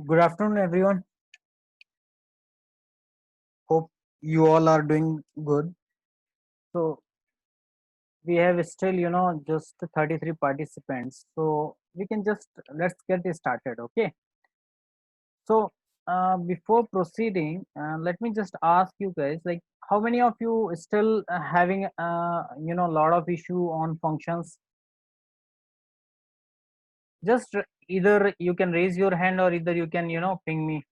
Good afternoon, everyone. Hope you all are doing good. So we have still, just 33 participants. So we can just let's get it started. Okay. So before proceeding, let me just ask you guys, like, how many of you still having, a lot of issue on functions? Just either you can raise your hand or either you can, ping me.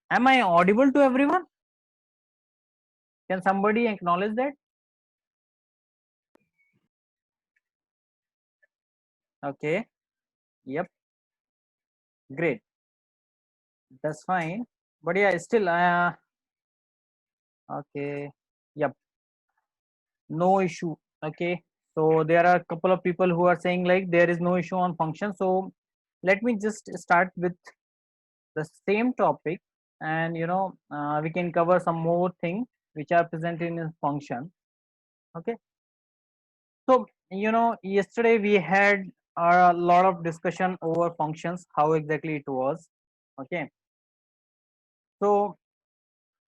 Am I audible to everyone? Can somebody acknowledge that? Okay. Yep. Great. That's fine. But yeah, still, okay. Yep. No issue. Okay. So there are a couple of people who are saying like there is no issue on function. So let me just start with the same topic, and we can cover some more things which are present in a function. Okay. So yesterday we had a lot of discussion over functions, how exactly it was. Okay. So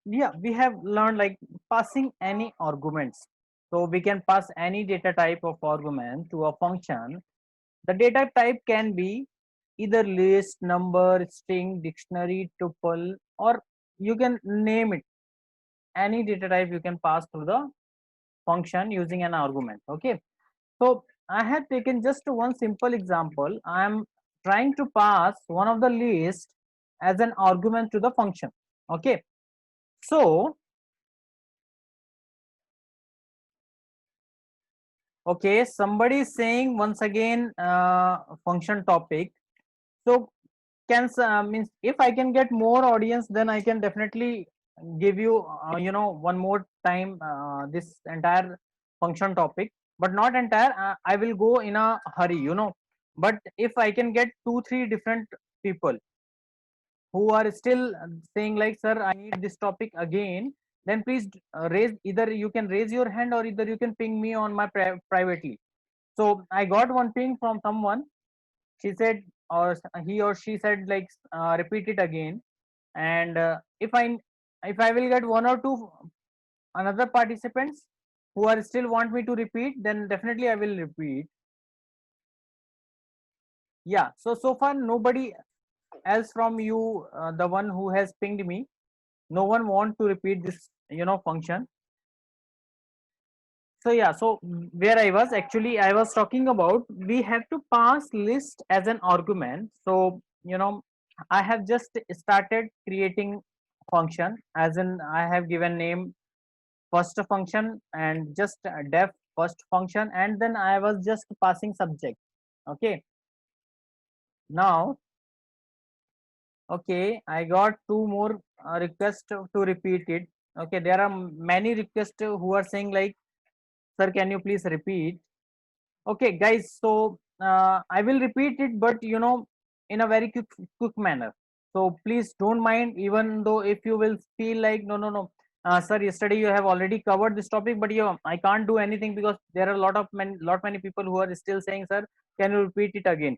yeah, we have learned like passing any arguments. So we can pass any data type of argument to a function. The data type can be either list, number, string, dictionary, tuple, or you can name it. Any data type you can pass through the function using an argument. Okay. So I have taken just one simple example. I am trying to pass one of the list as an argument to the function. Okay. So okay, somebody is saying once again function topic. So means if I can get more audience, then I can definitely give you one more time this entire function topic, but not entire. I will go in a hurry. But if I can get 2 3 different people who are still saying like, sir, I need this topic again, then please raise, either you can raise your hand or either you can ping me on my privately. So I got one ping from someone. She said, or he or she said like, repeat it again. And if I will get one or two another participants who are still want me to repeat, then definitely I will repeat. Yeah, so far nobody else from you, the one who has pinged me, no one want to repeat this function. So yeah, so where I was actually, I was talking about we have to pass list as an argument. So I have just started creating function, as in I have given name first function and just def first function, and then I was just passing subject. Okay. Now, okay, I got two more requests to repeat it. Okay, there are many requests who are saying like, sir, can you please repeat? Okay, guys, so I will repeat it, but in a very quick manner. So please don't mind, even though if you will feel like, no, no, no, sir, yesterday you have already covered this topic, but I can't do anything because there are a lot many people who are still saying, sir, can you repeat it again?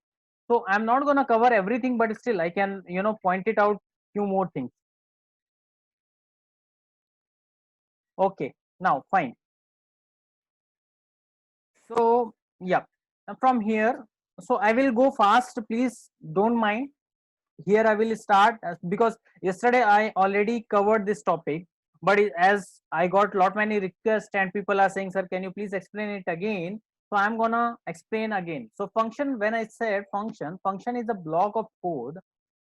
So I'm not gonna cover everything, but still I can, point it out few more things. Okay, now fine. So yeah, from here, so I will go fast. Please don't mind. Here I will start because yesterday I already covered this topic, but as I got lot many requests and people are saying, sir, can you please explain it again? So I'm gonna explain again. So function, when I said function is a block of code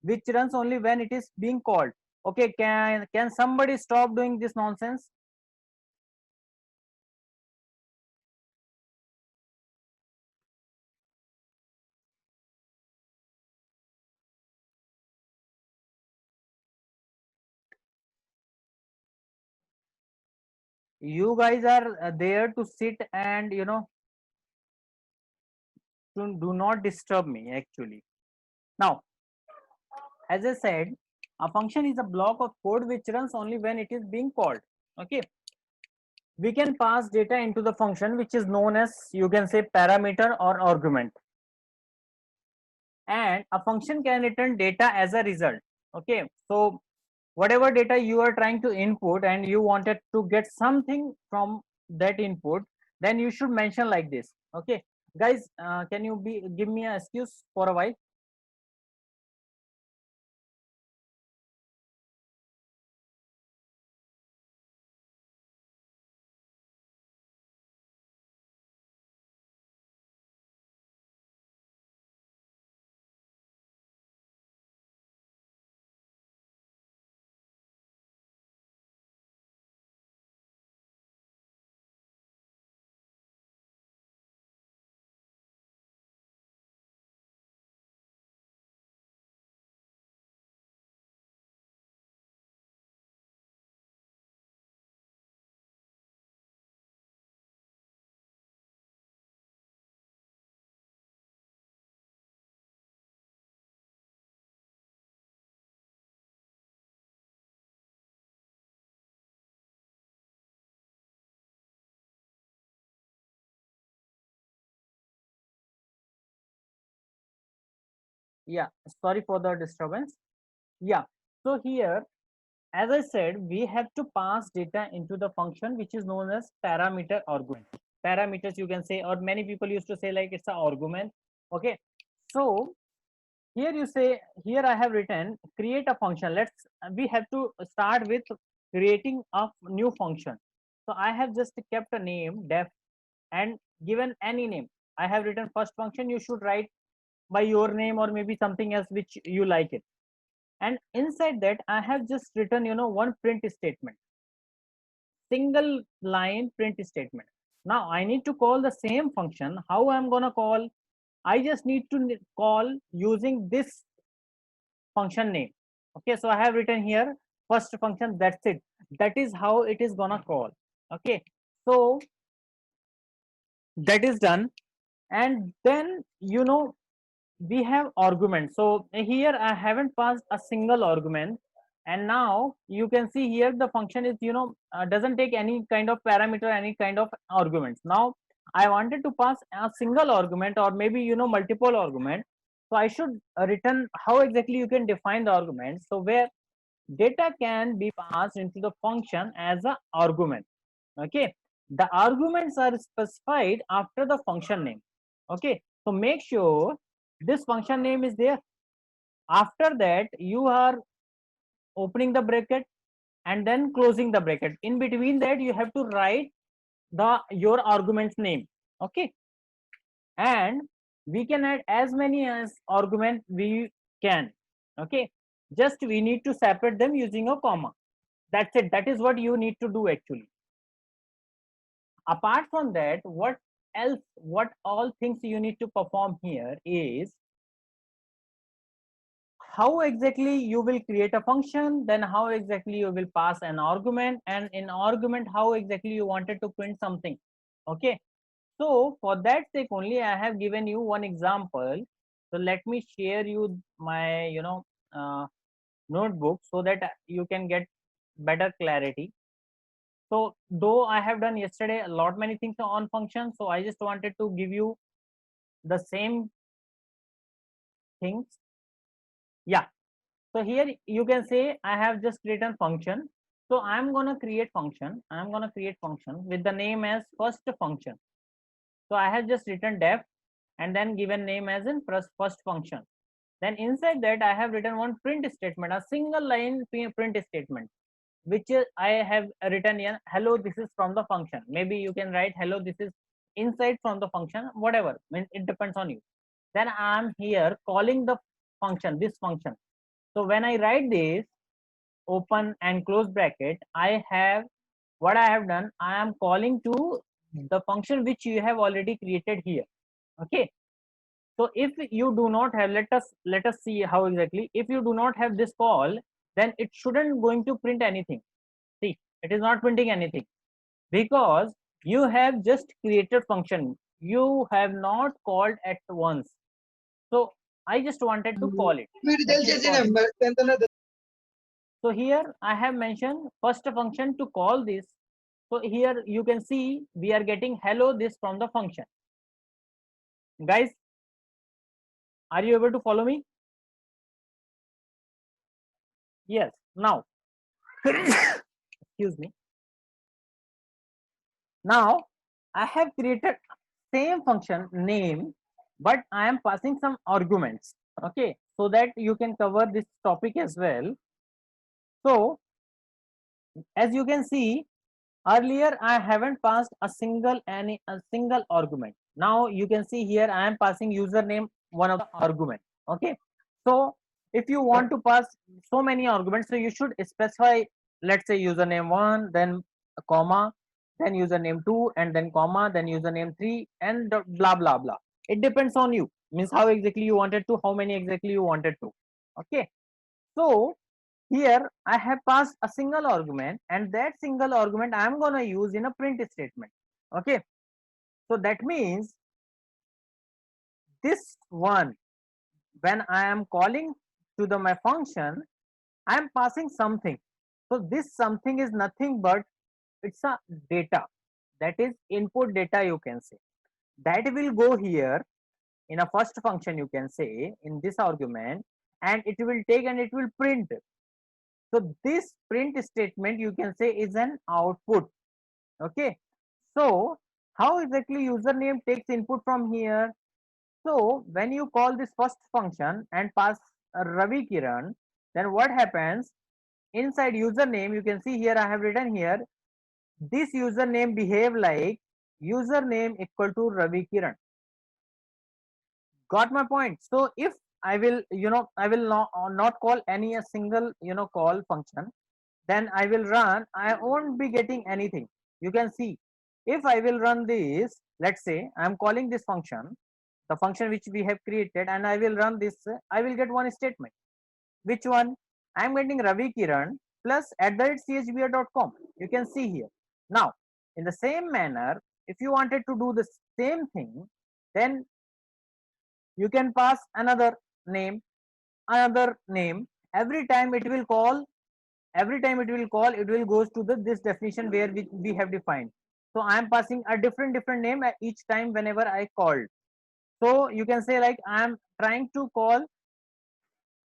which runs only when it is being called. Okay, can somebody stop doing this nonsense? You guys are there to sit and do not disturb me actually. Now, as I said, a function is a block of code which runs only when it is being called. Okay, we can pass data into the function which is known as, you can say, parameter or argument. and a function can return data as a result. Okay, so whatever data you are trying to input and you wanted to get something from that input, then you should mention like this. Okay guys, can you give me an excuse for a while? Yeah, sorry for the disturbance. Yeah, so here, as I said, we have to pass data into the function which is known as parameter argument. Parameters you can say, or many people used to say like it's an argument. Okay, so here you say, here I have written create a function. We have to start with creating a new function. So I have just kept a name def and given any name. I have written first function. You should write by your name or maybe something else which you like it. And inside that I have just written, one print statement, single line print statement. Now I need to call the same function. How I'm gonna call? I just need to call using this function name. Okay, so I have written here first function, that's it. That is how it is gonna call. Okay, so that is done. And then we have argument. So here I haven't passed a single argument, and now you can see here the function is doesn't take any kind of parameter, any kind of arguments. Now I wanted to pass a single argument or maybe multiple argument. So I should return how exactly you can define the argument. So where data can be passed into the function as a argument. Okay, the arguments are specified after the function name. Okay, so make sure this function name is there. After that you are opening the bracket and then closing the bracket. In between that you have to write the your argument's name. Okay, and we can add as many as argument we can. Okay, just we need to separate them using a comma. That's it. That is what you need to do actually. Apart from that, what else, what all things you need to perform here is how exactly you will create a function, then how exactly you will pass an argument, and in argument how exactly you wanted to print something. Okay, so for that sake only I have given you one example. So let me share you my uh, notebook so that you can get better clarity. So though I have done yesterday a lot many things on functions, so I just wanted to give you the same things. Yeah, so here you can say I have just written function. So I'm gonna create function. I'm gonna create function with the name as first function. So I have just written def and then given name as in first function. Then inside that I have written one print statement, a single line print statement, which is I have written here hello, this is from the function. Maybe you can write hello, this is inside from the function, whatever, means it depends on you. Then I'm here calling the function, this function. So when I write this open and close bracket, I have what I have done, I am calling to the function which you have already created here. Okay, so if you do not have, let us see how exactly. If you do not have this call, then it shouldn't going to print anything. See, it is not printing anything because you have just created function, you have not called at once. So I just wanted to call it. Let me call it. So here I have mentioned first function to call this. So here you can see we are getting hello this from the function. Guys, Are you able to follow me? Yes. Now, excuse me. Now, I have created same function name, but I am passing some arguments. Okay, so that you can cover this topic as well. So, as you can see, earlier I haven't passed a single argument. Now you can see here I am passing username one of the argument. Okay, so if you want to pass so many arguments, so you should specify, let's say username one, then a comma, then username two, and then comma, then username three, and blah blah blah. It depends on you. Means how exactly you wanted to, how many exactly you wanted to. Okay, so here I have passed a single argument, and that single argument I am going to use in a print statement. Okay, so that means this one, when I am calling to the my function, I am passing something. So this something is nothing but it's a data, that is input data, you can say, that will go here in a first function, you can say, in this argument, and it will take and it will print. So this print statement, you can say, is an output. Okay, so how exactly username takes input from here? So when you call this first function and pass Ravi Kiran, then what happens? Inside username, you can see here I have written here, this username behave like username equal to Ravi Kiran. Got my point? So if I will, I will not call any a single, call function, then I will run, I won't be getting anything. You can see, if I will run this, let's say I'm calling this function, the function which we have created, and I will run this, I will get one statement. Which one? I'm getting Ravi Kiran plus @chbr.com. You can see here. Now, in the same manner, if you wanted to do the same thing, then you can pass another name. Every time it will call, it will goes to the this definition where we have defined. So I am passing a different name at each time whenever I called. So you can say like I am trying to call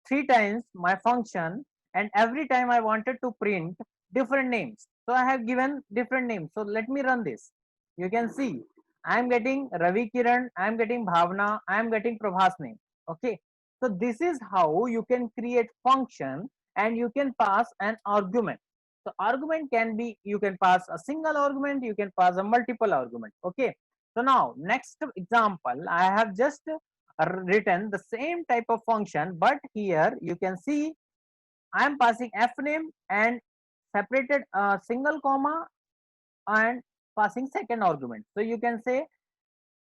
three times my function, and every time I wanted to print different names, so I have given different names. So let me run this. You can see I am getting Ravi Kiran, I am getting Bhavna, I am getting Prabhas name. Okay, so this is how you can create function, and you can pass an argument. So argument can be, you can pass a single argument, you can pass a multiple argument. Okay, so now next example, I have just written the same type of function, but here you can see I am passing f name and separated a single comma and passing second argument. So you can say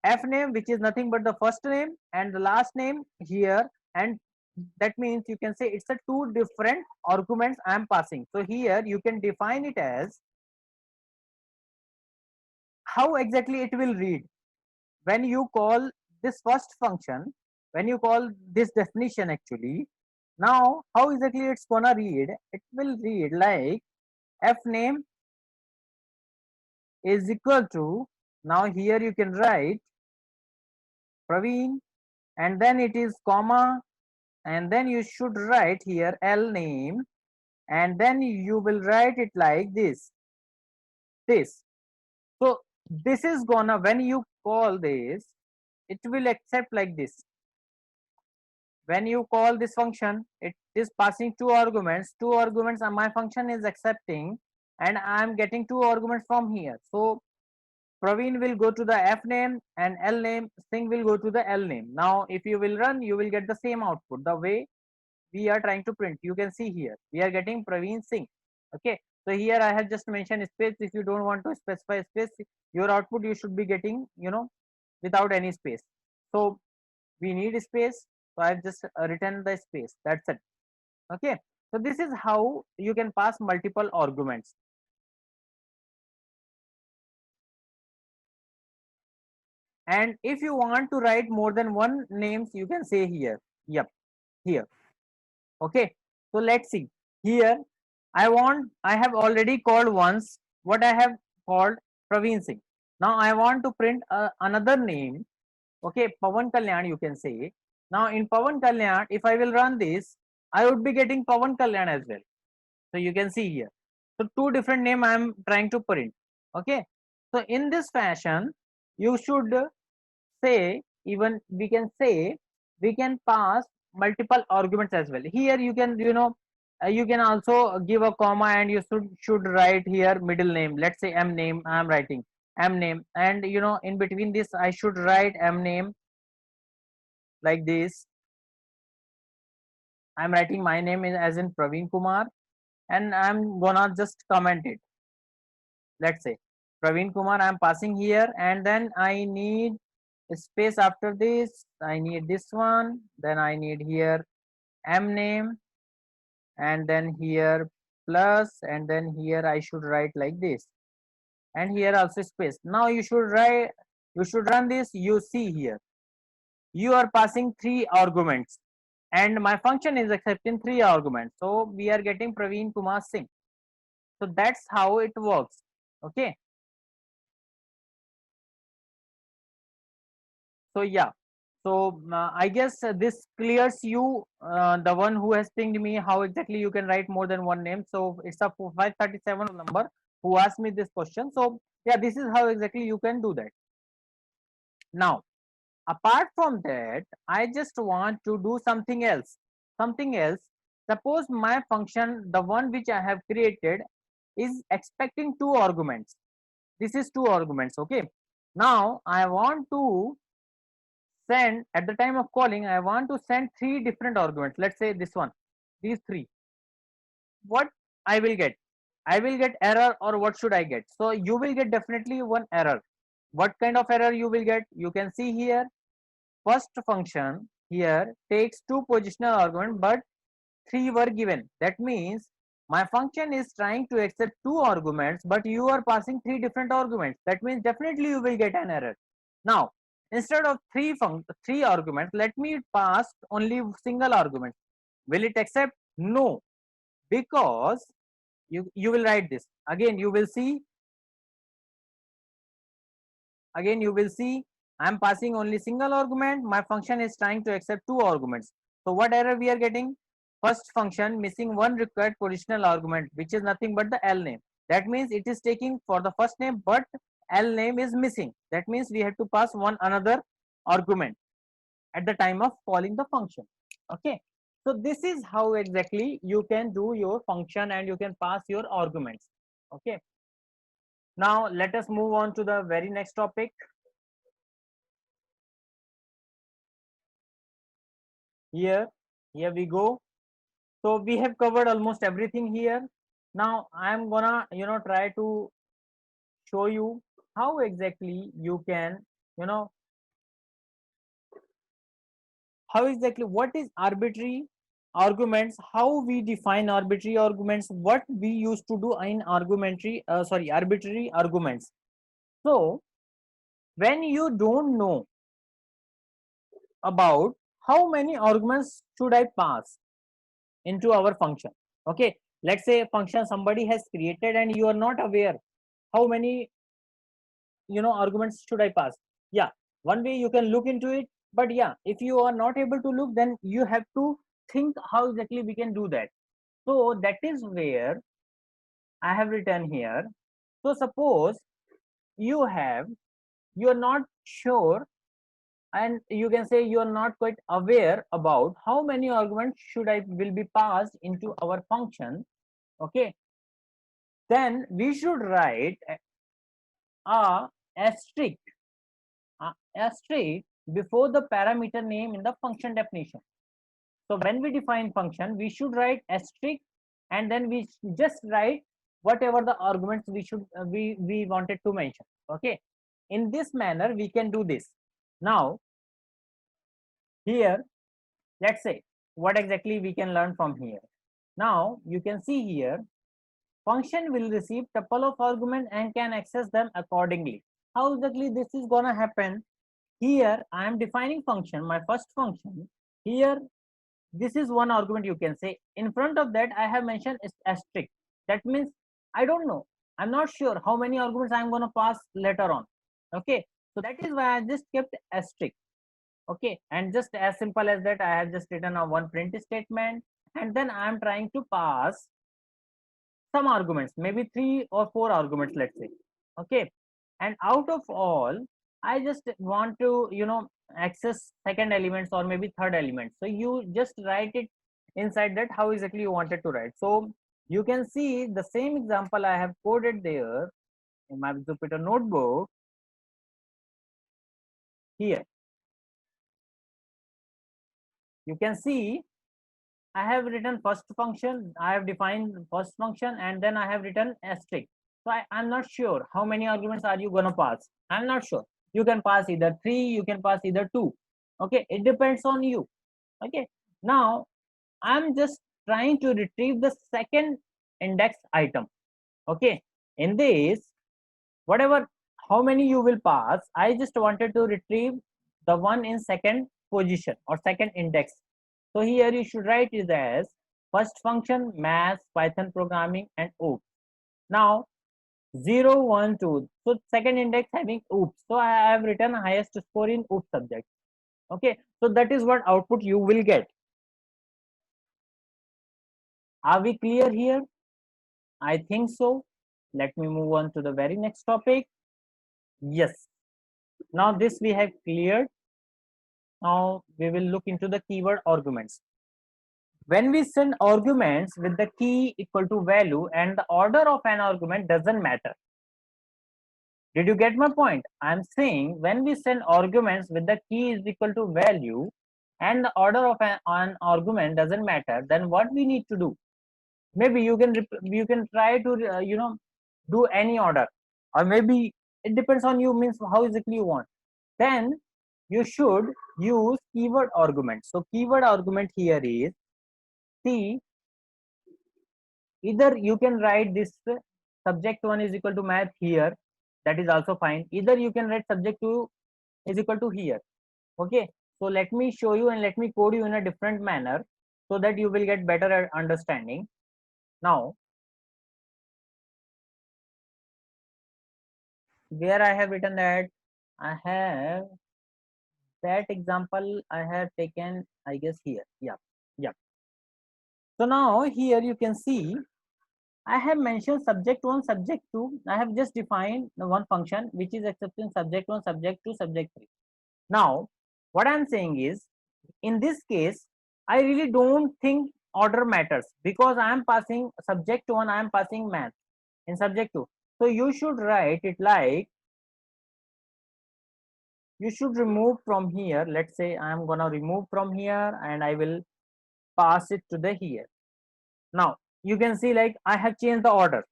f name, which is nothing but the first name and the last name here, and that means you can say it's a two different arguments I am passing. So here you can define it as how exactly it will read when you call this first function, when you call this definition. Actually, now how exactly it's gonna read? It will read like f name is equal to, now here you can write Praveen, and then it is comma, and then you should write here L name, and then you will write it like this. So this is gonna, when you call this, it will accept like this. When you call this function, it is passing two arguments, and my function is accepting, and I am getting two arguments from here. So Praveen will go to the f name, and L name, Singh will go to the L name. Now if you will run, you will get the same output the way we are trying to print. You can see here we are getting Praveen Singh. Okay, so here I have just mentioned space. If you don't want to specify space, your output you should be getting, without any space. So we need space, so I've just written the space, that's it. Okay, so this is how you can pass multiple arguments. And if you want to write more than one names, you can say here. Yep, here. Okay, so let's see here. I have already called once, what I have called Praveen Singh. Now I want to print another name. Okay, Pawan Kalyan, you can say. Now in Pawan Kalyan, if I will run this, I would be getting Pawan Kalyan as well. So you can see here. So two different name I am trying to print. Okay. So in this fashion, you should say, even we can say, we can pass multiple arguments as well. Here you can, you can also give a comma, and you should write here middle name. Let's say M name. I am writing M name, and in between this I should write M name like this. I'm writing my name as in Praveen Kumar, and I'm gonna just comment it. Let's say Praveen Kumar I'm passing here, and then I need space after this. I need this one, then I need here M name, and then here plus, and then here I should write like this, and here also space. Now you should run this. You see here, you are passing three arguments, and my function is accepting three arguments, so we are getting Praveen Kumar Singh. So that's how it works. Okay. So yeah, so I guess this clears you, the one who has pinged me, how exactly you can write more than one name. So it's a 537 number who asked me this question. So yeah, this is how exactly you can do that. Now apart from that, I just want to do something else. Something else. Suppose my function, the one which I have created, is expecting two arguments. This is two arguments. Okay. Now I want to send, at the time of calling, I want to send three different arguments. Let's say this one, these three. What I will get? I will get error, or what should I get? So you will get definitely one error. What kind of error you will get? You can see here, first function here takes two positional arguments, but three were given. That means my function is trying to accept two arguments, but you are passing three different arguments. That means definitely you will get an error. Now instead of three arguments, let me pass only single argument. Will it accept? No, because you will write this again. You will see, again you will see, I am passing only single argument. My function is trying to accept two arguments. So what error we are getting? First function missing one required positional argument, which is nothing but the L name. That means it is taking for the first name, but L name is missing. That means we have to pass one another argument at the time of calling the function. Okay. So this is how exactly you can do your function, and you can pass your arguments. Okay. Now let us move on to the very next topic. Here we go. So we have covered almost everything here. Now I am gonna try to show you how exactly you can, you know how exactly, what is arbitrary arguments, how we define arbitrary arguments, what we used to do in arbitrary arguments. So when you don't know about how many arguments should I pass into our function, okay, let's say a function somebody has created and you are not aware how many arguments should I pass. Yeah, one way you can look into it, but yeah, if you are not able to look, then you have to think how exactly we can do that. So that is where I have written here. So suppose you are not sure, and you can say you are not quite aware about how many arguments should I will be passed into our function. Okay, then we should write a asterisk asterisk before the parameter name in the function definition. So when we define function, we should write asterisk, and then we just write whatever the arguments we wanted to mention. Okay, in this manner we can do this. Now here, let's say what exactly we can learn from here. Now you can see here, function will receive tuple of argument and can access them accordingly. How exactly this is gonna happen? Here I am defining function, my first function. Here this is one argument, you can say. In front of that I have mentioned is asterisk. That means I don't know, I'm not sure how many arguments I'm going to pass later on. Okay, so that is why I just kept asterisk. Okay, and just as simple as that, I have just written a one print statement, and then I am trying to pass some arguments, maybe 3 or 4 arguments, let's say. Okay, and out of all, I just want to access second elements or maybe third element. So you just write it inside that how exactly you wanted to write. So you can see the same example I have coded there in my Jupyter notebook here. You can see I have written first function, I have defined first function, and then I have written asterisk. So I'm not sure how many arguments are you gonna pass. I'm not sure. You can pass either 3, you can pass either 2. Okay, it depends on you. Okay, now I'm just trying to retrieve the second index item. Okay, in this, whatever how many you will pass, I just wanted to retrieve the one in second position or second index. So here you should write it as first function math, Python programming, and oops. Now 0, 1, 2. So second index having oops. So I have written highest score in oops subject. Okay. So that is what output you will get. Are we clear here? I think so. Let me move on to the very next topic. Yes. Now this we have cleared. Now we will look into the keyword arguments. When we send arguments with the key equal to value and the order of an argument doesn't matter. Did you get my point? I'm saying when we send arguments with the key is equal to value and the order of an argument doesn't matter, then what we need to do? Maybe you can try to do any order, or maybe it depends on you, means how exactly you want. Then you should use keyword argument. So keyword argument here is, see, either you can write this subject 1 is equal to math here, that is also fine. Either you can write subject 2 is equal to here. Okay, so let me show you and let me code you in a different manner so that you will get better understanding. Now where I have written that, I have that example I have taken, I guess here. Yeah, yeah. So now here you can see I have mentioned subject 1, subject 2. I have just defined the one function which is accepting subject 1, subject 2, subject 3. Now what I'm saying is, in this case I really don't think order matters, because I am passing subject 1, I am passing math in subject 2. So you should write it like, you should remove from here. Let's say I am gonna remove from here and I will pass it to the here. Now you can see like I have changed the order.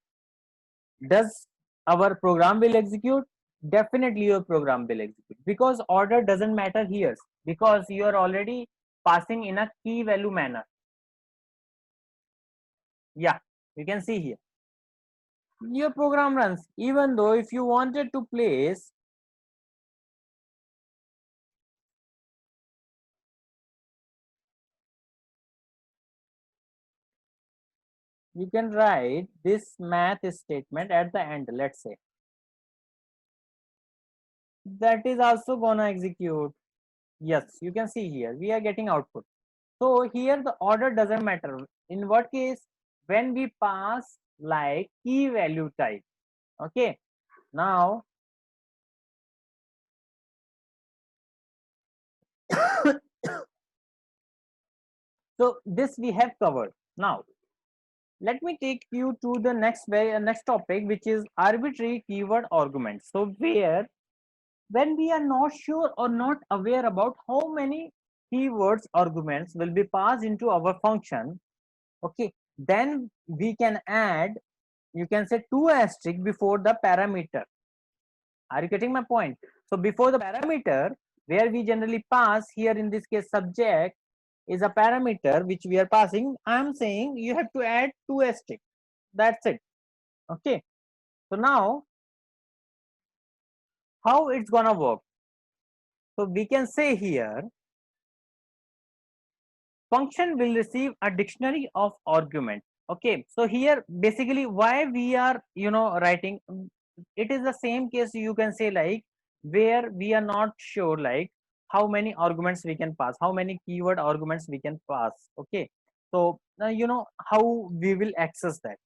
Does our program will execute? Definitely your program will execute, because order doesn't matter here, because you are already passing in a key value manner. Yeah, you can see here your program runs, even though if you wanted to place, you can write this math statement at the end. Let's say that is also gonna execute. Yes, you can see here we are getting output. So here the order doesn't matter. In what case? When we pass like key value type. Okay. Now so this we have covered. Now let me take you to the next topic, which is arbitrary keyword arguments. So where, when we are not sure or not aware about how many keywords arguments will be passed into our function, okay, then we can add, you can say, 2 asterisk before the parameter. Are you getting my point? So before the parameter, where we generally pass, here in this case subject is a parameter which we are passing, I am saying you have to add 2 asterisk. That's it. Okay, so now how it's gonna work? So we can say here function will receive a dictionary of argument. Okay, so here basically why we are writing, it is the same case, you can say, like where we are not sure like how many arguments we can pass, how many keyword arguments we can pass. Okay, so how we will access that.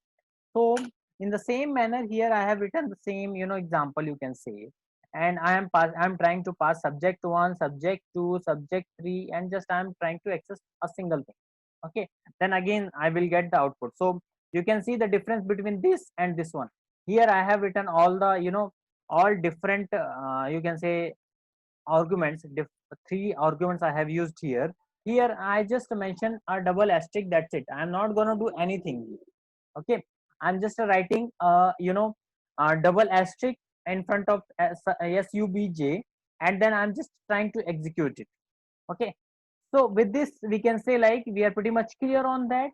So in the same manner here I have written the same example, you can say, and I'm trying to pass subject 1, subject 2, subject 3, and just I'm trying to access a single thing. Okay, then again I will get the output. So you can see the difference between this and this one. Here I have written all the all different you can say arguments, three arguments I have used here. Here I just mentioned a double asterisk, that's it. I'm not going to do anything. Okay, I'm just writing double asterisk in front of subj, and then I'm just trying to execute it. Okay, so with this we can say like we are pretty much clear on that,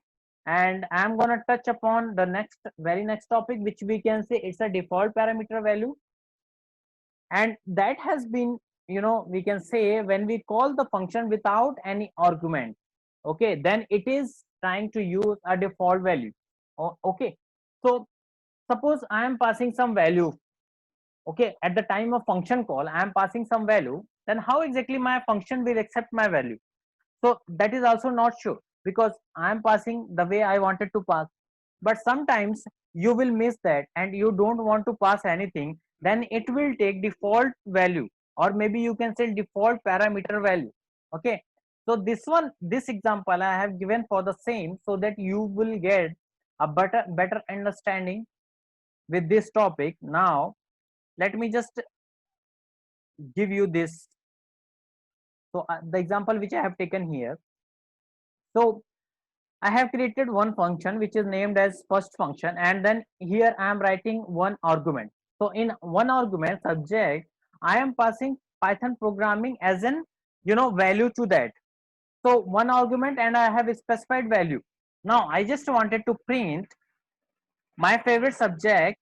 and I'm going to touch upon the very next topic, which we can say it's a default parameter value. And that has been, we can say, when we call the function without any argument, okay, then it is trying to use a default value. Okay, so suppose I am passing some value. Okay, at the time of function call I am passing some value, then how exactly my function will accept my value? So that is also not sure, because I am passing the way I wanted to pass. But sometimes you will miss that and you don't want to pass anything, then it will take default value, or maybe you can say default parameter value. Okay, so this example I have given for the same, so that you will get a better understanding with this topic. Now let me just give you this. So the example which I have taken here, so I have created one function which is named as first function, and then here I am writing one argument. So in one argument subject, I am passing Python programming as an value to that. So one argument, and I have a specified value. Now I just wanted to print my favorite subject,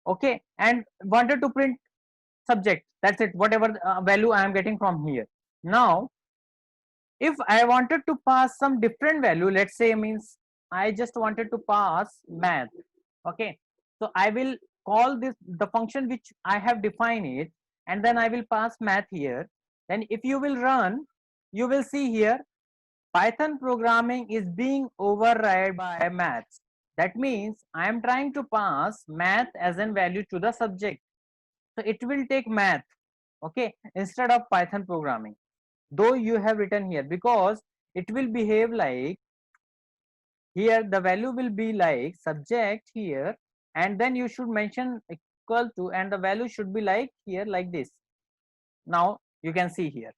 okay, and wanted to print subject. That's it. Whatever value I am getting from here. Now if I wanted to pass some different value, let's say, means I just wanted to pass math. Okay, so I will call this the function which I have defined it, and then I will pass math here. Then if you will run, you will see here Python programming is being override by maths. That means I am trying to pass math as a value to the subject, so it will take math, okay, instead of Python programming, though you have written here, because it will behave like here the value will be like subject here, and then you should mention equal to, and the value should be like here like this. Now you can see here.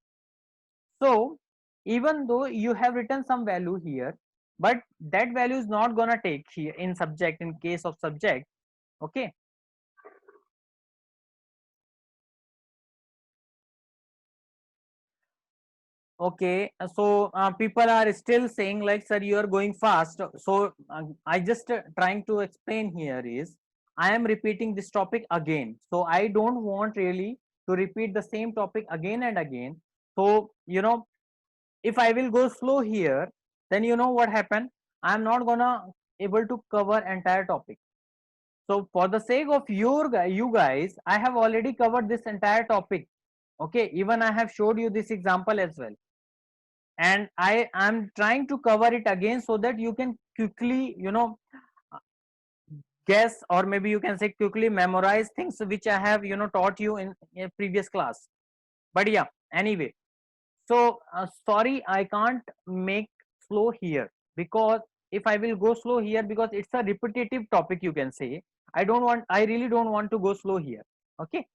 So even though you have written some value here, but that value is not gonna take here in subject, in case of subject. Okay, okay, so people are still saying like, sir, you are going fast. So I just trying to explain here is I am repeating this topic again. So I don't want really to repeat the same topic again and again. So if I will go slow here, then what happened? I am not gonna able to cover entire topic. So for the sake of you guys, I have already covered this entire topic. Okay, even I have showed you this example as well, and I am trying to cover it again so that you can quickly guess, or maybe you can say quickly memorize things which I have taught you in a previous class. But yeah, anyway, so sorry I can't make slow here, because if I will go slow here, because it's a repetitive topic, you can say, I really don't want to go slow here. Okay,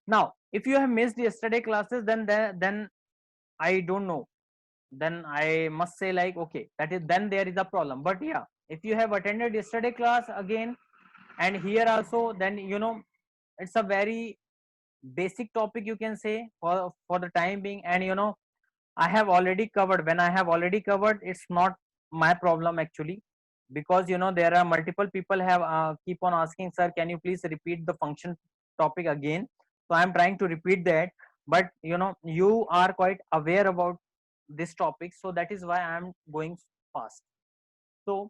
now if you have missed yesterday classes, then I don't know, then I must say like, okay, that is, then there is a problem. But yeah, if you have attended yesterday class again and here also, then it's a very basic topic, you can say, for the time being. And I have already covered. When I have already covered, it's not my problem actually, because there are multiple people have keep on asking, sir, can you please repeat the function topic again? So I'm trying to repeat that, but you are quite aware about this topic, so that is why I'm going fast. So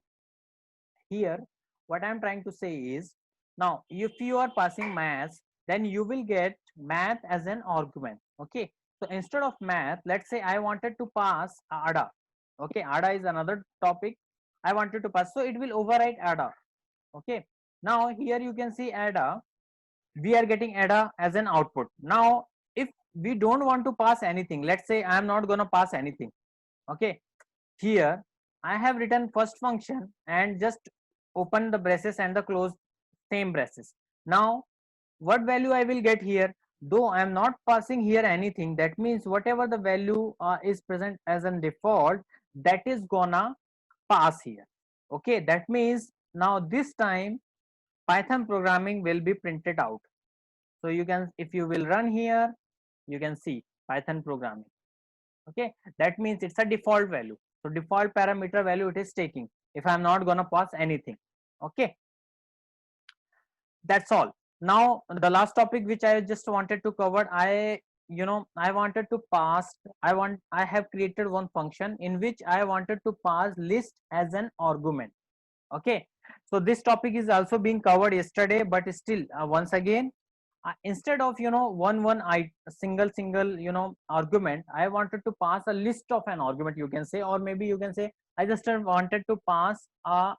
here what I'm trying to say is, now if you are passing maths, then you will get math as an argument. Okay, So instead of math, let's say I wanted to pass ADA. Okay, ADA is another topic I wanted to pass, so it will override ADA. Okay, now here you can see ADA, we are getting ADA as an output. Now if we don't want to pass anything, let's say I am not going to pass anything. Okay, here I have written first function and just open the braces and the close same braces. Now what value I will get here, though I am not passing here anything, that means whatever the value is present as a default, that is gonna pass here. Okay, that means now this time Python programming will be printed out. So you can, if you will run here, you can see Python programming. Okay, that means it's a default value. So default parameter value it is taking if I'm not gonna pass anything. Okay, that's all. Now the last topic which I just wanted to cover, I wanted to pass, I have created one function in which I wanted to pass list as an argument. Okay, so this topic is also being covered yesterday, but still once again, instead of single argument, I wanted to pass a list of an argument, you can say, or maybe you can say I just wanted to pass a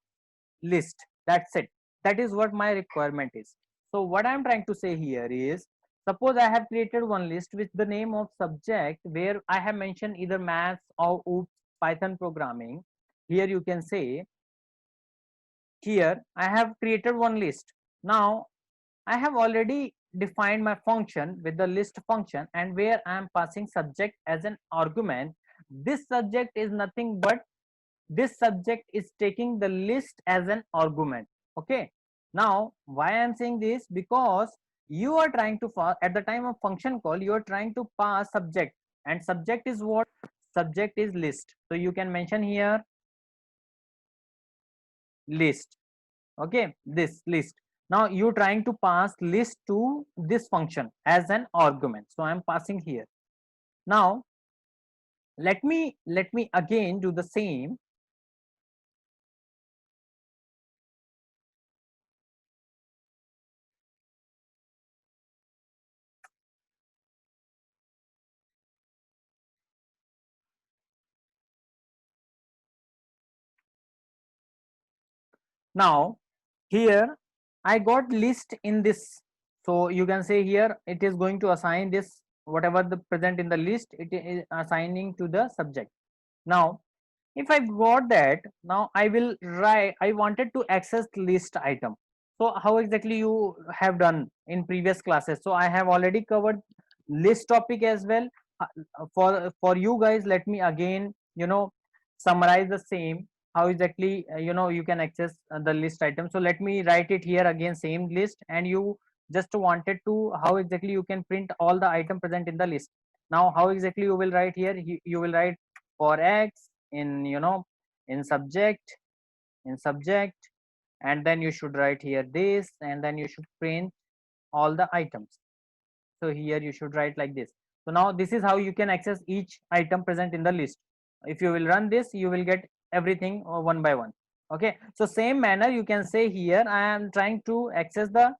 list. That's it. That is what my requirement is. So what I'm trying to say here is, suppose I have created one list with the name of subject where I have mentioned either maths or oops Python programming. Here you can say, here I have created one list. Now I have already defined my function with the list function, and where I am passing subject as an argument. This subject is nothing but, this subject is taking the list as an argument. Okay, now why I am saying this, because you are trying to at the time of function call, you are trying to pass subject, and subject is what? Subject is list. So you can mention here list. Okay, this list. Now you trying to pass list to this function as an argument, so I am passing here. Now let me again do the same. Now here I got list in this, so you can say here it is going to assign this, whatever the present in the list, it is assigning to the subject. Now if I got that, now I will write, I wanted to access list item. So how exactly you have done in previous classes? So I have already covered list topic as well. For you guys, let me again summarize the same, how exactly you can access the list item. So let me write it here again, same list, and you just wanted to how exactly you can print all the item present in the list. Now how exactly you will write here, you will write for x in in subject, and then you should write here this, and then you should print all the items. So here you should write like this. So now this is how you can access each item present in the list. If you will run this, you will get everything one by one. Okay, so same manner you can say here I am trying to access the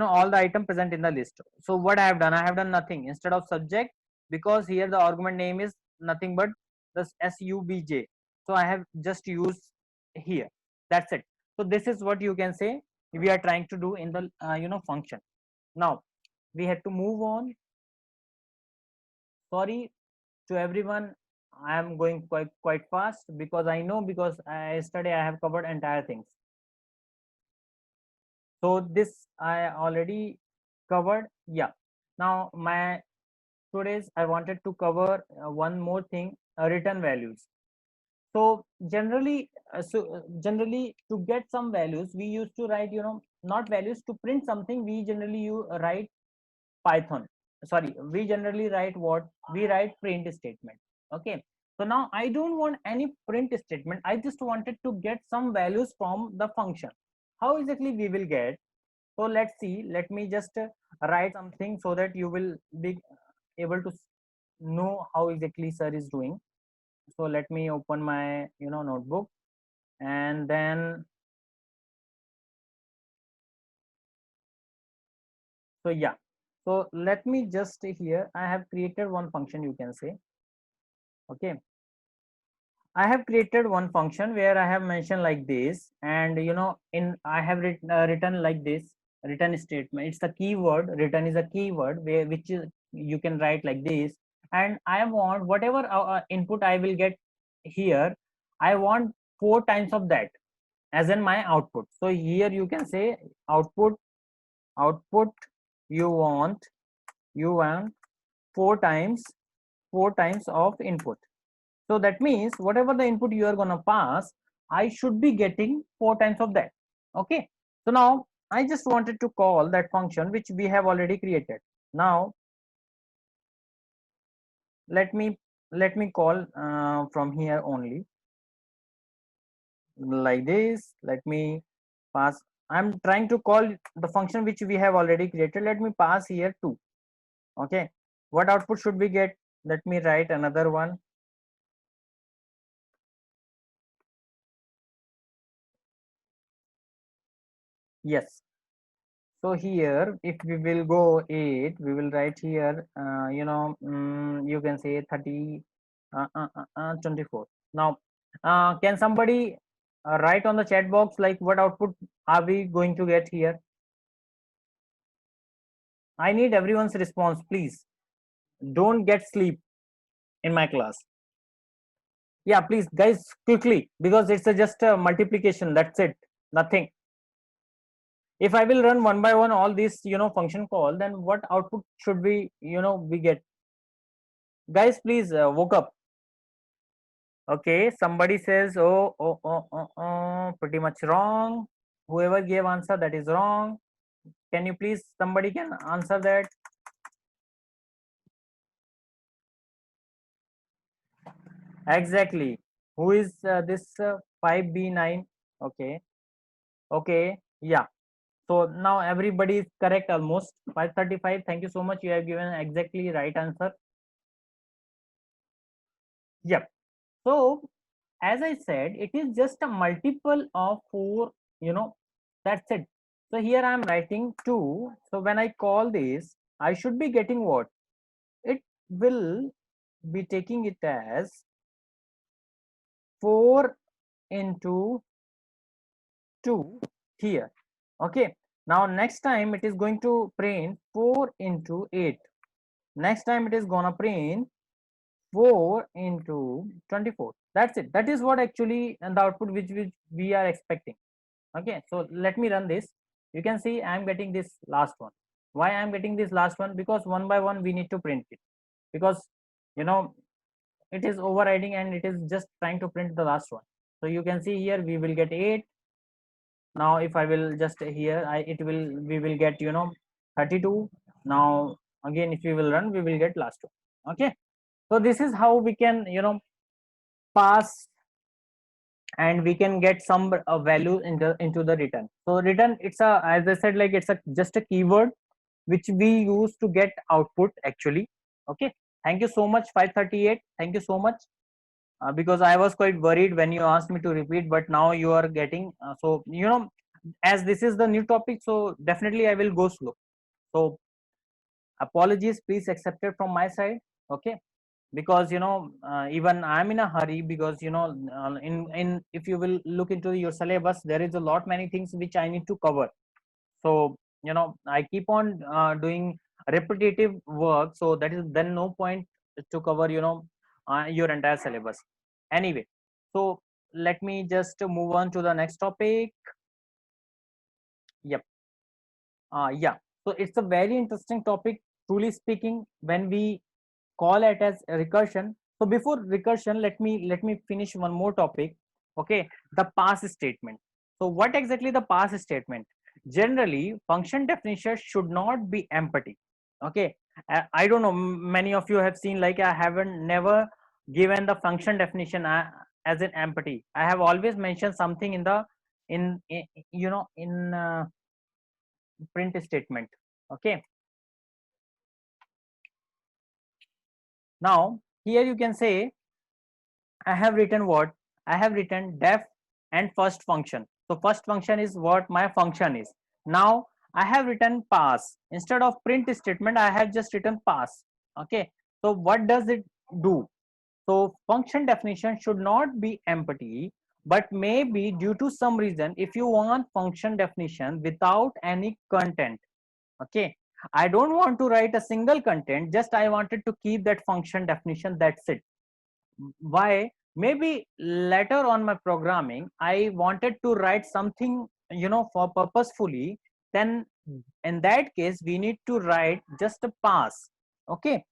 all the item present in the list. So what I have done, I have done nothing instead of subject, because here the argument name is nothing but the subj. So I have just used here. That's it. So this is what you can say we are trying to do in the function. Now we had to move on. Sorry to everyone, I am going quite fast, because I know, because yesterday I have covered entire things. So this I already covered. Yeah, now my today's I wanted to cover one more thing, return values. So generally to get some values, we used to write not values, to print something we generally you write Python. Sorry, we generally write what? We write print statement. Okay, so now I don't want any print statement, I just wanted to get some values from the function. How exactly we will get? So let's see, let me just write something so that you will be able to know how exactly sir is doing. So let me open my notebook, and then so yeah, So let me just here, I have created one function, you can say. Okay, I have created one function where I have mentioned like this, and in I have written like this return statement. It's a keyword. Return is a keyword where which is, you can write like this, and I want whatever input I will get here, I want 4 times of that as in my output. So here you can say output output you want 4 times 4 times of input. So that means whatever the input you are going to pass, I should be getting 4 times of that. Okay. So now I just wanted to call that function which we have already created. Now let me call from here only like this. Let me pass. I'm trying to call the function which we have already created. Let me pass here 2. Okay. What output should we get? Let me write another one. Yes. So here, if we will go 8, we will write here, you can say 30, 24. Now, can somebody write on the chat box like what output are we going to get here? I need everyone's response, please. Don't get sleep in my class. Yeah, please, guys, quickly, because it's just a multiplication. That's it. Nothing. If I will run one by one all these, function call, then what output should we get? Guys, please woke up. Okay, somebody says, pretty much wrong. Whoever gave answer, that is wrong. Can you please, somebody can answer that? Exactly. Who is this 5B9? Okay, okay, yeah. So now everybody is correct almost. 535. Thank you so much. You have given exactly right answer. Yep. So as I said, it is just a multiple of 4, that's it. So here I am writing 2. So when I call this, I should be getting what? It will be taking it as 4 into 2 here. Okay. Now next time it is going to print 4 into 8. Next time it is gonna print 4 into 24. That's it. That is what actually and the output which we are expecting. Okay, so let me run this. You can see I am getting this last one. Why I am getting this last one? Because one by one we need to print it, because you know it is overriding and it is just trying to print the last one. So you can see here we will get 8. Now if I will just here, we will get 32. Now again if we will run, we will get last one. Okay, so this is how we can pass, and we can get some value into the return. So return, it's a, as I said, like it's a just a keyword which we use to get output actually. Okay, thank you so much 538. Thank you so much, because I was quite worried when you asked me to repeat, but now you are getting so as this is the new topic, so definitely I will go slow. So apologies, please accept it from my side. Okay, because even I'm in a hurry, because in if you will look into your syllabus, there is a lot many things which I need to cover. So I keep on doing repetitive work, so that is then no point to cover your entire syllabus. Anyway, so let me just move on to the next topic. Yep. Yeah, so it's a very interesting topic, truly speaking, when we call it as recursion. So before recursion, let me finish one more topic. Okay, the pass statement. So what exactly the pass statement? Generally, function definition should not be empty. Okay, I don't know, many of you have seen, like I haven't never given the function definition as an empty. I have always mentioned something in the in print statement. Okay, now here you can say I have written what? I have written def and first function. So first function is what my function is. Now I have written pass instead of print statement. I have just written pass. Okay, so what does it do? So function definition should not be empty, but maybe due to some reason, if you want function definition without any content, okay, I don't want to write a single content, just I wanted to keep that function definition, that's it. Why? Maybe later on my programming I wanted to write something, for purposefully, then in that case we need to write just a pass. Okay,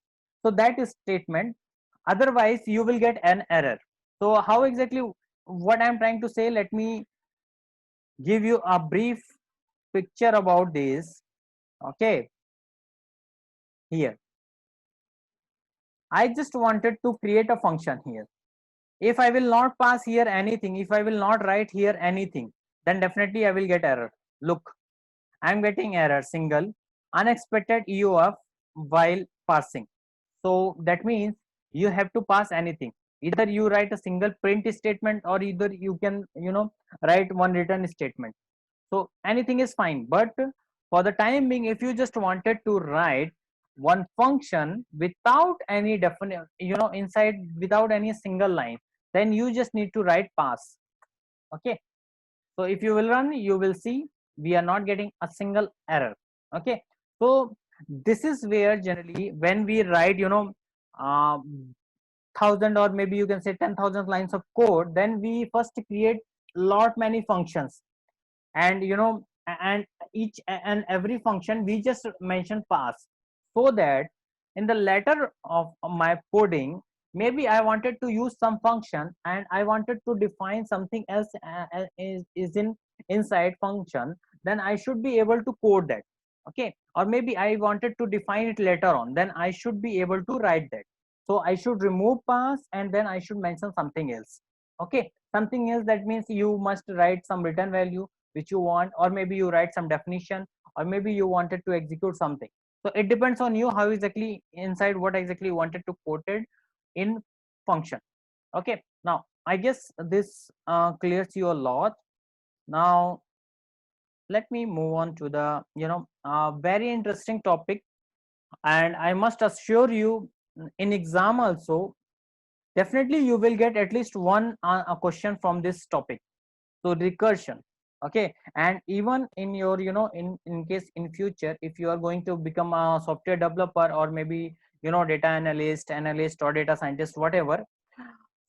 so that is statement, otherwise you will get an error. So how exactly, what I'm trying to say, let me give you a brief picture about this. Okay, here I just wanted to create a function here. If I will not pass here anything, if I will not write here anything, then definitely I will get error. Look, I'm getting error single unexpected EOF while passing. So that means you have to pass anything. Either you write a single print statement, or either you can, write one return statement. So anything is fine, but for the time being, if you just wanted to write one function without any definite, inside, without any single line, then you just need to write pass. Okay, so if you will run, you will see we are not getting a single error. Okay, so this is where generally when we write, uh, thousand, or maybe you can say 10,000 lines of code, then we first create lot many functions, and and each and every function we just mention pass, so that in the later of my coding, maybe I wanted to use some function and I wanted to define something else, is in inside function, then I should be able to code that. Okay, or maybe I wanted to define it later on, then I should be able to write that. So I should remove pass and then I should mention something else. Okay, something else, that means you must write some return value which you want, or maybe you write some definition, or maybe you wanted to execute something. So it depends on you how exactly inside what exactly you wanted to quote it in function. Okay, now I guess this clears you a lot. Now let me move on to the very interesting topic, and I must assure you, in exam also definitely you will get at least one a question from this topic. So recursion. Okay, and even in your, in case in future, if you are going to become a software developer, or maybe data analyst or data scientist, whatever,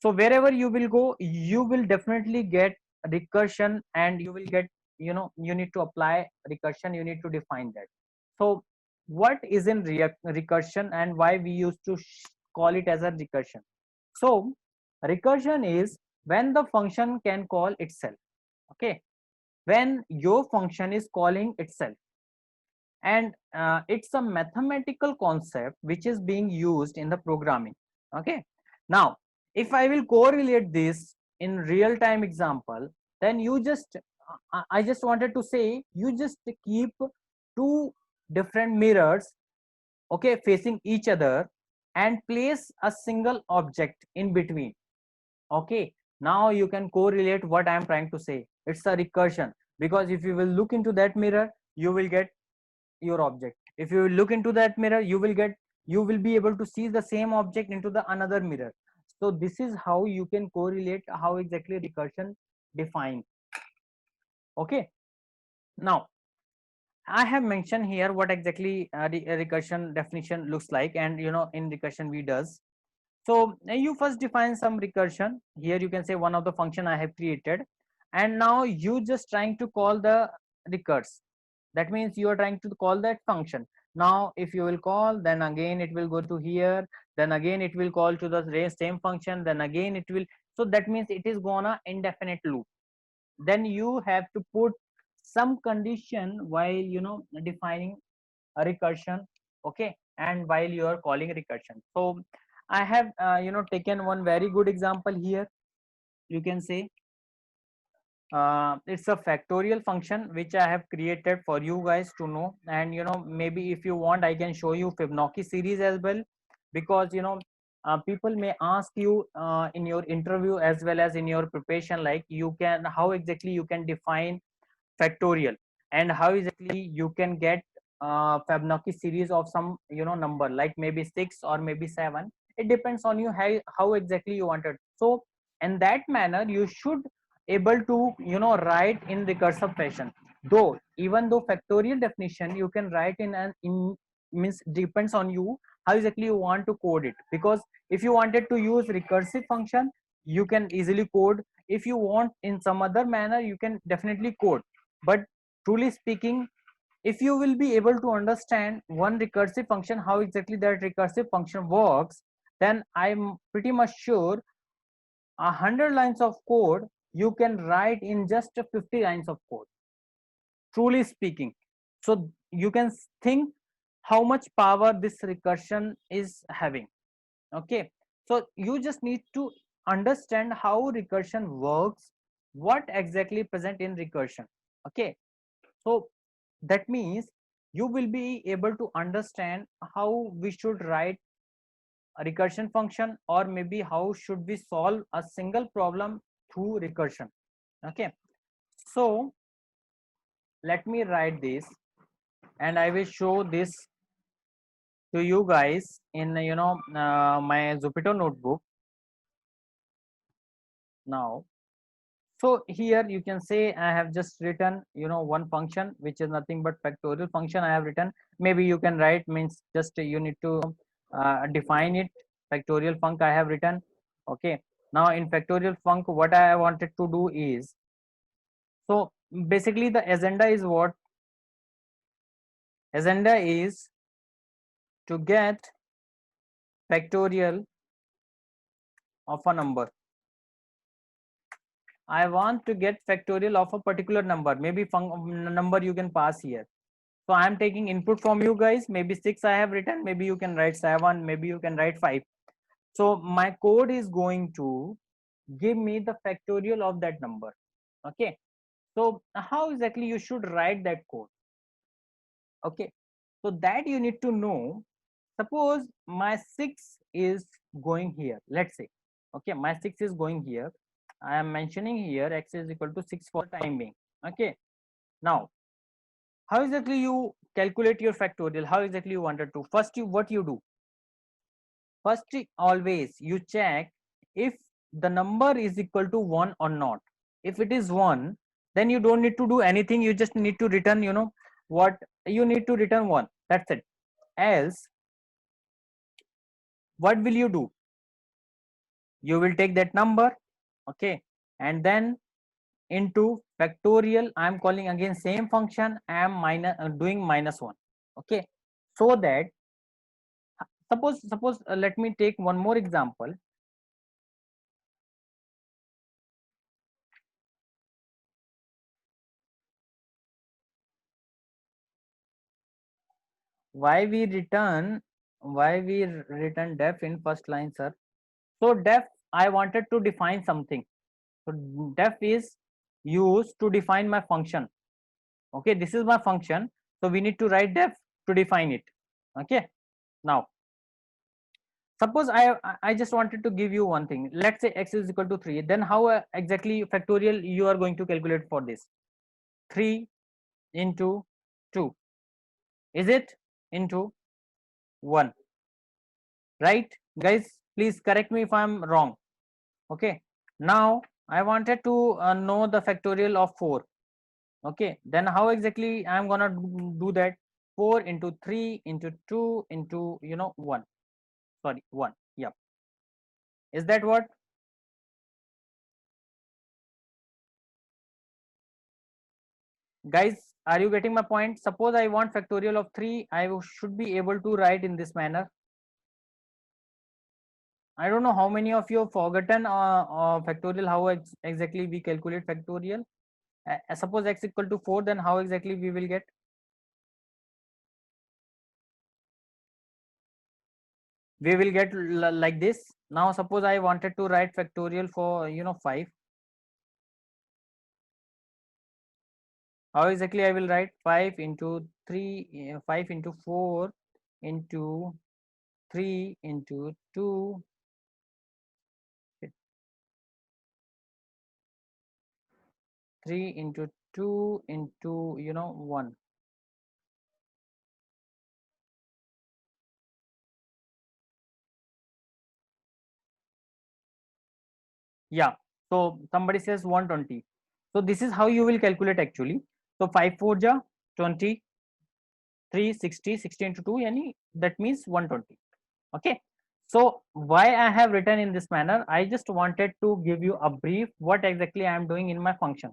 so wherever you will go, you will definitely get recursion, and you will get, you need to apply recursion, you need to define that. So what is in recursion, and why we used to call it as a recursion? So recursion is when the function can call itself. Okay, when your function is calling itself, and it's a mathematical concept which is being used in the programming. Okay, now if I will correlate this in real time example, then you just I just wanted to say, you just keep two different mirrors, okay, facing each other, and place a single object in between. Okay, now you can correlate what I am trying to say. It's a recursion, because if you will look into that mirror, you will get your object. If you look into that mirror, you will be able to see the same object into the another mirror. So this is how you can correlate how exactly recursion defined. Okay, now I have mentioned here what exactly recursion definition looks like, and in recursion we does. So you first define some recursion. Here you can say one of the function I have created, and now you just trying to call the recurse. That means you are trying to call that function. Now if you will call, then again it will go to here, then again it will call to the same function, then again it will. So that means it is gonna indefinite loop. Then you have to put some condition while defining a recursion. Okay, and while you are calling recursion. So I have taken one very good example here. You can say it's a factorial function which I have created for you guys to know. And maybe if you want, I can show you Fibonacci series as well, because people may ask you in your interview as well as in your preparation, like you can, how exactly you can define factorial. and how exactly you can get Fibonacci series of some number, like maybe 6 or maybe 7. It depends on you how exactly you wanted. So in that manner you should able to write in recursive fashion. Though even though factorial definition you can write in an in means depends on you how exactly you want to code it, because if you wanted to use recursive function you can easily code. If you want in some other manner you can definitely code. But truly speaking, if you will be able to understand one recursive function how exactly that recursive function works, then I'm pretty much sure 100 lines of code you can write in just 50 lines of code, truly speaking. So you can think how much power this recursion is having. Okay, so you just need to understand how recursion works, what exactly present in recursion. Okay, so that means you will be able to understand how we should write a recursion function, or maybe how should we solve a single problem through recursion. Okay, so let me write this and I will show this to you guys in my Jupyter notebook now. So here you can say I have just written one function which is nothing but factorial function I have written. Maybe you can write means just you need to define it. Factorial func I have written. Okay, now in factorial func what I wanted to do is, so basically the agenda is what? Agenda is to get factorial of a number. I want to get factorial of a particular number, maybe number you can pass here. So I am taking input from you guys, maybe 6 I have written, maybe you can write 7, maybe you can write 5. So my code is going to give me the factorial of that number. Okay, so how exactly you should write that code? Okay, so that you need to know. Suppose my 6 is going here, let's say. Okay, my 6 is going here. I am mentioning here x is equal to 6 for the time being. Okay, now how exactly you calculate your factorial? How exactly you wanted to? First, what you do? First, always you check if the number is equal to 1 or not. If it is 1, then you don't need to do anything. You just need to return, what you need to return 1. That's it. Else, what will you do? You will take that number, okay, and then into factorial. I am calling again same function. I am doing -1. Okay, so that suppose let me take one more example. Why we return def in first line, sir? So def, I wanted to define something. So def is used to define my function. Okay, this is my function, so we need to write def to define it. Okay, now suppose I just wanted to give you one thing. Let's say x is equal to 3. Then how exactly factorial you are going to calculate for this? 3 into 2, is it, into 1, right? Guys, please correct me if I'm wrong. Okay, now I wanted to know the factorial of 4. Okay, then how exactly I'm gonna do that? 4 into 3 into 2 into 1. Sorry, 1. Yep, is that what? Guys, are you getting my point? Suppose I want factorial of 3, I should be able to write in this manner. I don't know how many of you have forgotten factorial, how exactly we calculate factorial. Suppose x equal to 4, then how exactly we will get? We will get like this. Now suppose I wanted to write factorial for 5. How exactly I will write? 5 into 3, 5 into 4 into 3 into 2, 3 into 2 into 1. Yeah, so somebody says 120. So this is how you will calculate actually. So 5 4 ja 20, 3 60, 60 into 2 yani that means 120. Okay, so why I have written in this manner, I just wanted to give you a brief what exactly I am doing in my function.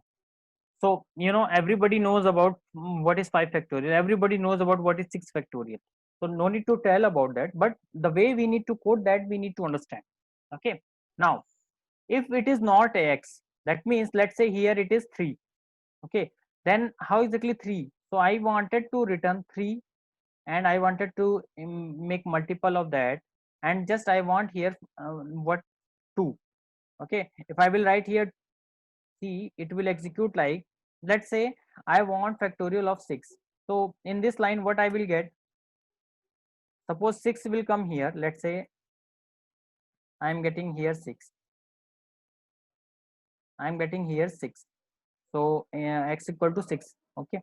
So everybody knows about what is 5 factorial, everybody knows about what is 6 factorial, so no need to tell about that, but the way we need to code that we need to understand. Okay, now if it is not x, that means let's say here it is 3. Okay, then how exactly 3? So I wanted to return 3 and I wanted to make multiple of that, and just I want here what 2. Okay, if I will write here, see it will execute like, let's say I want factorial of 6. So in this line what I will get, suppose 6 will come here, let's say I am getting here 6, I am getting here 6. So x equal to 6. Okay,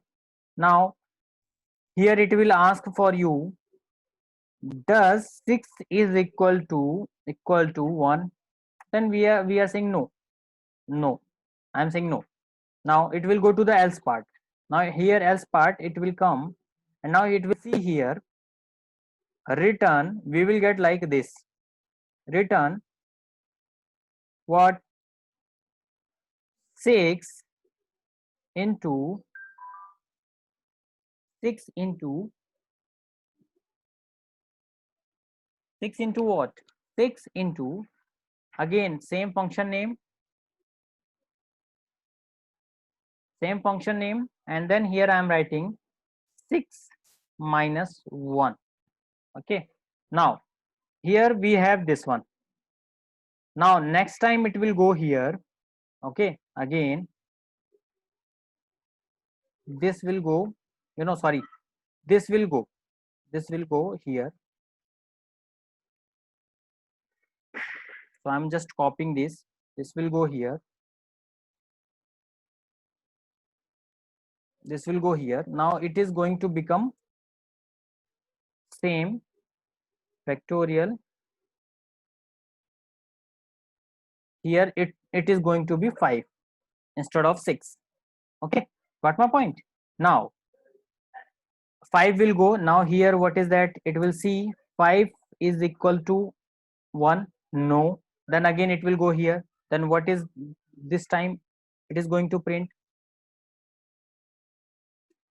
now here it will ask for you, does 6 is equal to 1? Then we are saying no. No, I am saying no. Now it will go to the else part. Now here else part it will come, and now it will see here return, we will get like this, return what, 6 into 6 into 6 into what, 6 into, again same function name, and then here I am writing 6 minus 1. Okay, now here we have this one. Now next time it will go here. Okay, again this will go, sorry, this will go here. So I'm just copying this will go here, this will go here. Now it is going to become same factorial. Here it is going to be 5 instead of 6. Okay, got my point? Now 5 will go. Now here what is that, it will see 5 is equal to 1. No, then again it will go here. Then what is this time, it is going to print,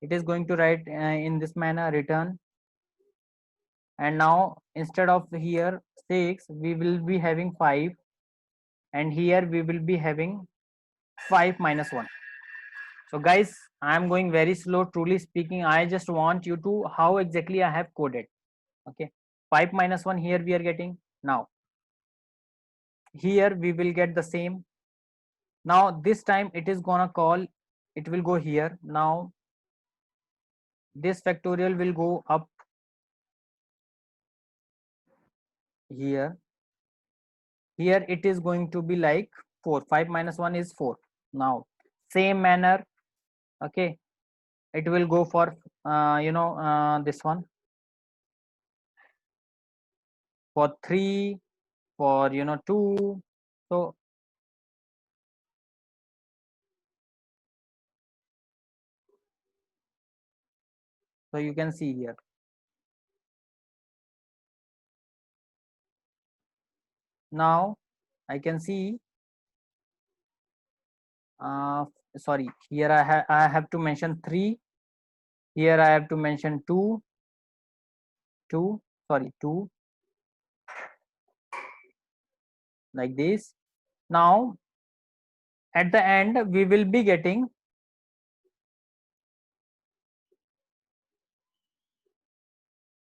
it is going to write in this manner, return. And now instead of here 6 we will be having 5, and here we will be having 5 minus 1. So guys, I am going very slow, truly speaking. I just want you to how exactly I have coded. Okay, 5 minus 1 here we are getting. Now here we will get the same. Now this time it is gonna call, it will go here. Now this factorial will go up here. Here it is going to be like 4. 5 minus 1 is 4. Now same manner. Okay, it will go for this one, for 3, for 2. So you can see here. Now I can see, sorry, here I have to mention 3, here I have to mention 2, sorry, 2, like this. Now at the end we will be getting,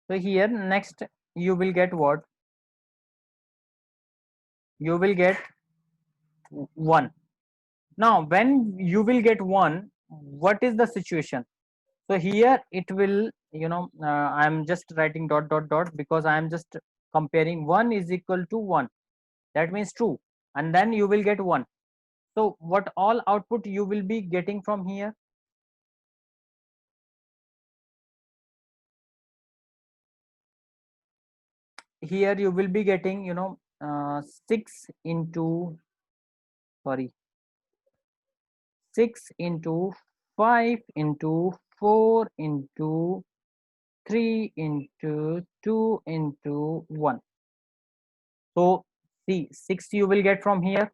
so here next you will get what, you will get 1. Now when you will get 1, what is the situation? So here it will, I'm just writing dot dot dot because I am just comparing 1 is equal to 1, that means true, and then you will get 1. So what all output you will be getting from here? here you will be getting 6 into, sorry, 6 into 5 into 4 into 3 into 2 into 1. So see, 6 you will get from here,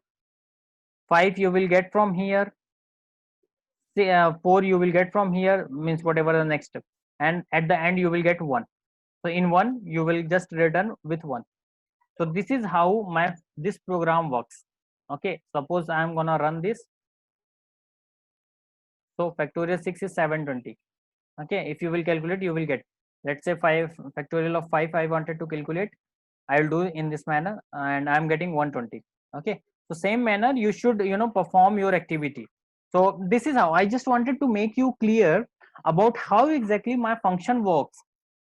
5 you will get from here, 4 you will get from here, means whatever the next step, and at the end you will get 1. So in 1 you will just return with 1. So this is how this program works. Okay, suppose I am gonna run this. So factorial 6 is 720. Okay, if you will calculate, you will get, let's say 5 factorial of 5 I wanted to calculate, I will do in this manner, and I am getting 120. Okay, so same manner you should perform your activity. So this is how I just wanted to make you clear about how exactly my function works.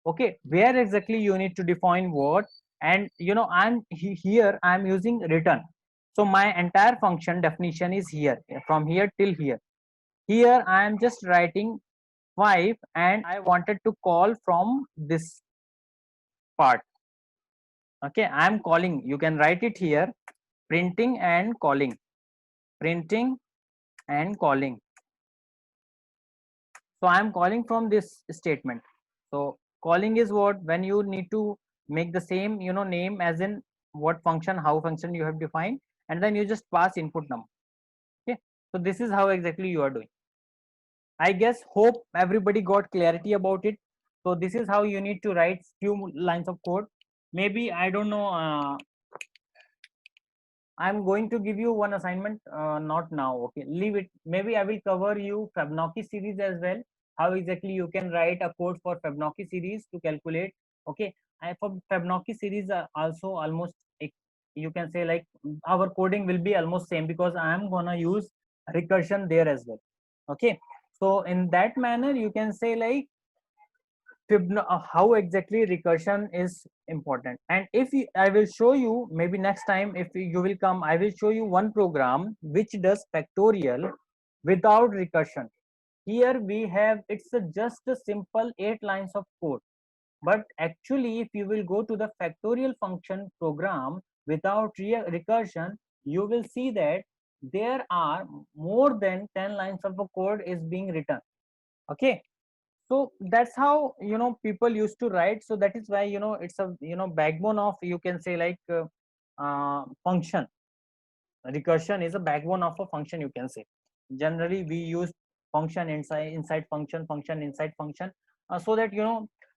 Okay, where exactly you need to define what, and I'm here I'm using return. So my entire function definition is here, from here till here. Here I am just writing 5 and I wanted to call from this part. Okay, I am calling, you can write it here, printing and calling, printing and calling. So I am calling from this statement. So calling is what, when you need to make the same name as in what function, how function you have defined, and then you just pass input number. Okay, so this is how exactly you are doing. I guess, hope everybody got clarity about it. So this is how you need to write few lines of code. Maybe I don't know, I'm going to give you one assignment, not now. Okay, leave it. Maybe I will cover you Fibonacci series as well. How exactly you can write a code for Fibonacci series to calculate. Okay, and for Fibonacci series also almost you can say like our coding will be almost same, because I am gonna use recursion there as well. Okay, so in that manner you can say like how exactly recursion is important. And if I will show you, maybe next time if you will come, I will show you one program which does factorial without recursion. Here we have, it's just a simple 8 lines of code, but actually if you will go to the factorial function program without recursion, you will see that there are more than 10 lines of a code is being written. Okay, so that's how people used to write. So that is why it's a backbone of, you can say like function. Recursion is a backbone of a function, you can say. Generally we use function inside function, function inside function, so that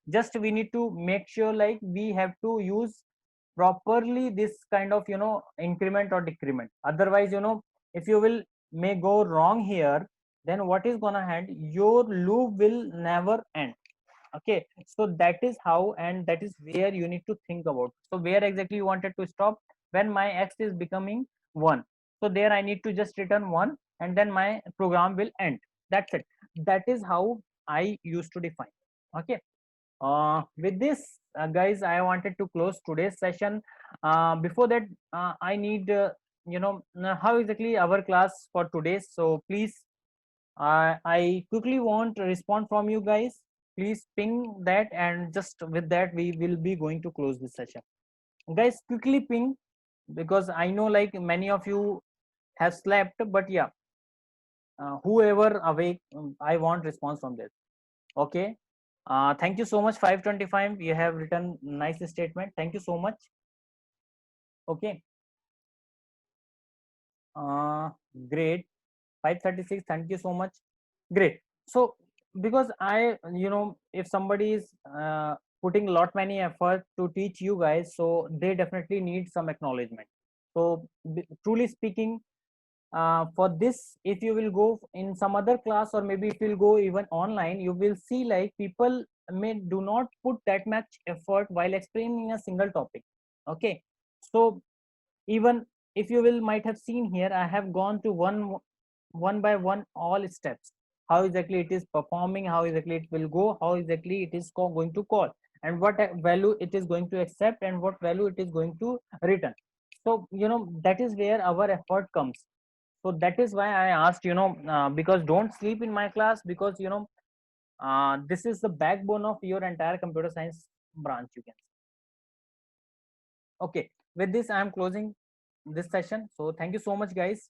just we need to make sure like we have to use properly this kind of increment or decrement. Otherwise if you will may go wrong here, then what is gonna happen, your loop will never end. Okay, so that is how, and that is where you need to think about. So where exactly you wanted to stop, when my x is becoming 1, so there I need to just return 1, and then my program will end. That's it. That is how I used to define. Okay, with this, guys, I wanted to close today's session. Before that, I need how exactly our class for today. So please, I quickly want to respond from you guys. Please ping that, and just with that, we will be going to close this session. Guys, quickly ping, because I know like many of you have slept, but yeah, whoever awake, I want response from this. Okay. Thank you so much. 525. You have written nice statement. Thank you so much. Okay. Uh, Great. 536. Thank you so much. Great. So because if somebody is putting lot many effort to teach you guys, so they definitely need some acknowledgement. So truly speaking, for this, if you will go in some other class, or maybe if you'll go even online, you will see like people may do not put that much effort while explaining a single topic. Okay, so even if you will might have seen here, I have gone to one by one all steps, how exactly it is performing, how exactly it will go, how exactly it is going to call, and what value it is going to accept, and what value it is going to return. So that is where our effort comes. So that is why I asked, because don't sleep in my class, because this is the backbone of your entire computer science branch, you can say. Okay, with this I am closing this session. So thank you so much guys.